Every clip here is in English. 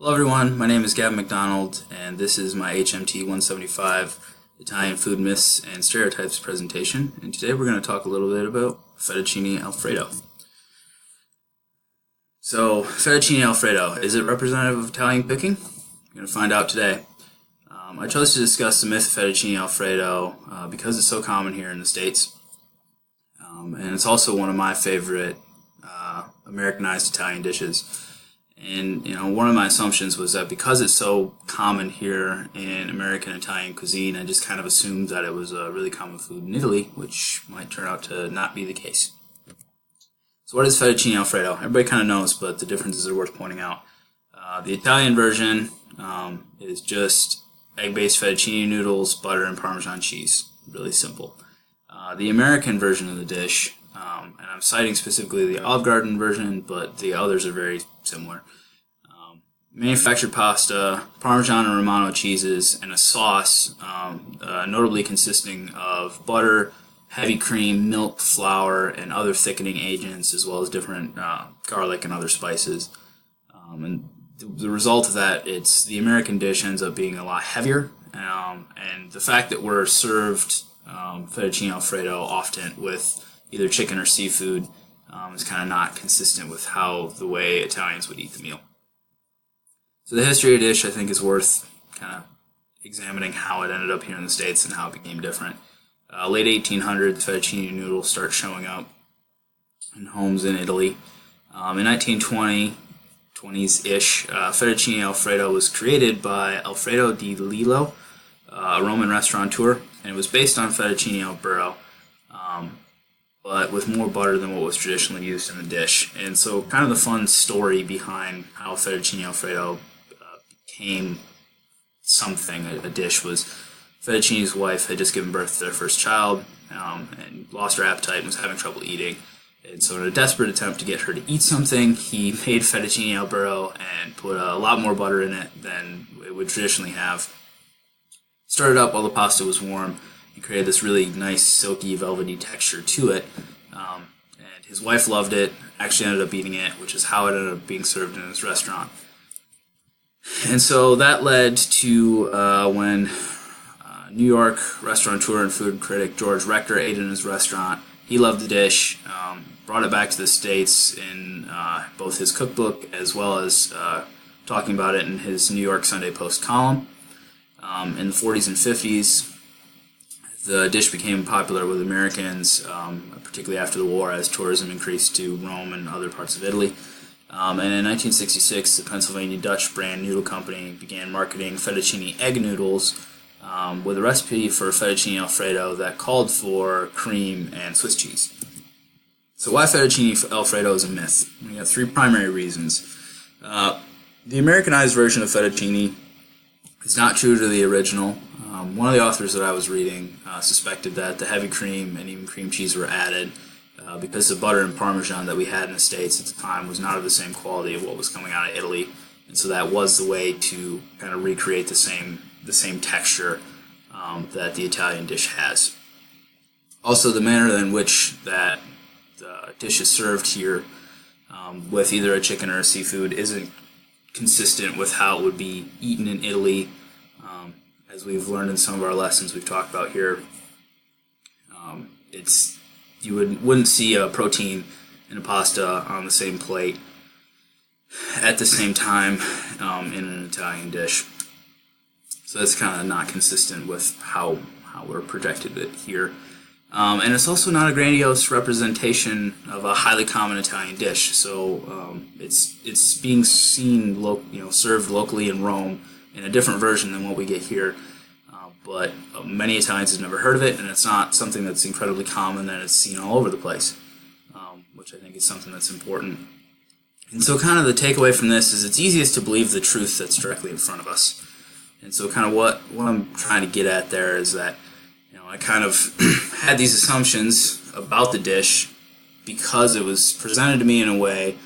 Hello everyone, my name is Gavin McDonald, and this is my HMT 175 Italian Food Myths and Stereotypes presentation, and today we're going to talk a little bit about Fettucine Alfredo. So, Fettucine Alfredo, is it representative of Italian cooking? We're going to find out today. I chose to discuss the myth of Fettucine Alfredo because it's so common here in the States, and it's also one of my favorite Americanized Italian dishes. And one of my assumptions was that because it's so common here in American Italian cuisine, I just kind of assumed that it was a really common food in Italy, which might turn out to not be the case. So what is Fettuccine Alfredo? Everybody kind of knows, but the differences are worth pointing out. The Italian version is just egg-based fettuccine noodles, butter, and Parmesan cheese. Really simple. The American version of the dish, and I'm citing specifically the Olive Garden version, but the others are very similar. Manufactured pasta, Parmesan and Romano cheeses, and a sauce, notably consisting of butter, heavy cream, milk, flour, and other thickening agents, as well as different garlic and other spices. And the result of that, the American dish ends up being a lot heavier, and the fact that we're served Fettuccine Alfredo often with either chicken or seafood is kind of not consistent with the way Italians would eat the meal. So the history of the dish, I think, is worth kind of examining how it ended up here in the States and how it became different. Late 1800s, fettuccine noodles start showing up in homes in Italy. In 1920s-ish, Fettuccine Alfredo was created by Alfredo di Lillo, a Roman restaurateur, and it was based on fettuccine Alfredo, but with more butter than what was traditionally used in the dish. And so kind of the fun story behind how Fettuccine Alfredo became something, a dish, was Fettuccine's wife had just given birth to their first child and lost her appetite and was having trouble eating. And so in a desperate attempt to get her to eat something, he made Fettuccine Alfredo and put a lot more butter in it than it would traditionally have. Started up while the pasta was warm and created this really nice, silky, velvety texture to it. And his wife loved it, actually ended up eating it, which is how it ended up being served in his restaurant. And so that led to when New York restaurateur and food critic George Rector ate in his restaurant. He loved the dish, brought it back to the States in both his cookbook as well as talking about it in his New York Sunday Post column. In the 40s and 50s, the dish became popular with Americans, particularly after the war as tourism increased to Rome and other parts of Italy. And in 1966, the Pennsylvania Dutch brand noodle company began marketing fettuccine egg noodles with a recipe for fettuccine Alfredo that called for cream and Swiss cheese. So why fettuccine Alfredo is a myth? We got three primary reasons. The Americanized version of fettuccine is not true to the original. One of the authors that I was reading suspected that the heavy cream and even cream cheese were added because the butter and Parmesan that we had in the States at the time was not of the same quality of what was coming out of Italy, and so that was the way to kind of recreate the same texture that the Italian dish has. Also, the manner in which that the dish is served here with either a chicken or a seafood isn't consistent with how it would be eaten in Italy. As we've learned in some of our lessons we've talked about here, you wouldn't see a protein and a pasta on the same plate at the same time in an Italian dish. So that's kind of not consistent with how we're projected it here. And it's also not a grandiose representation of a highly common Italian dish. So it's being seen, served locally in Rome in a different version than what we get here. But many Italians have never heard of it, and it's not something that's incredibly common that it's seen all over the place, which I think is something that's important. And so kind of the takeaway from this is it's easiest to believe the truth that's directly in front of us. And so kind of what I'm trying to get at there is that I kind of had these assumptions about the dish because it was presented to me in a way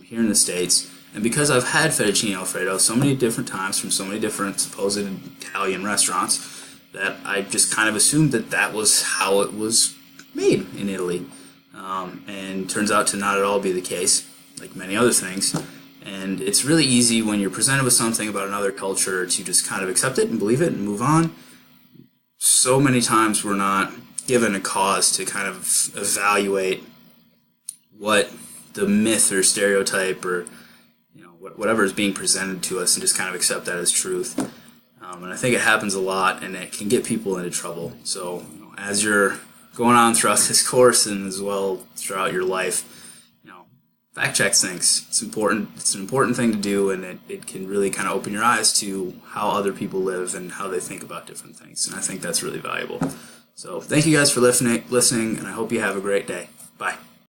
here in the States, and because I've had Fettuccine Alfredo so many different times from so many different supposed Italian restaurants that I just kind of assumed that was how it was made in Italy. And turns out to not at all be the case, like many other things. And it's really easy when you're presented with something about another culture to just kind of accept it and believe it and move on. So many times we're not given a cause to kind of evaluate what the myth or stereotype or whatever is being presented to us and just kind of accept that as truth. And I think it happens a lot, and it can get people into trouble. So as you're going on throughout this course and as well throughout your life, fact check things. It's important. It's an important thing to do, and it can really kind of open your eyes to how other people live and how they think about different things. And I think that's really valuable. So thank you guys for listening, and I hope you have a great day. Bye.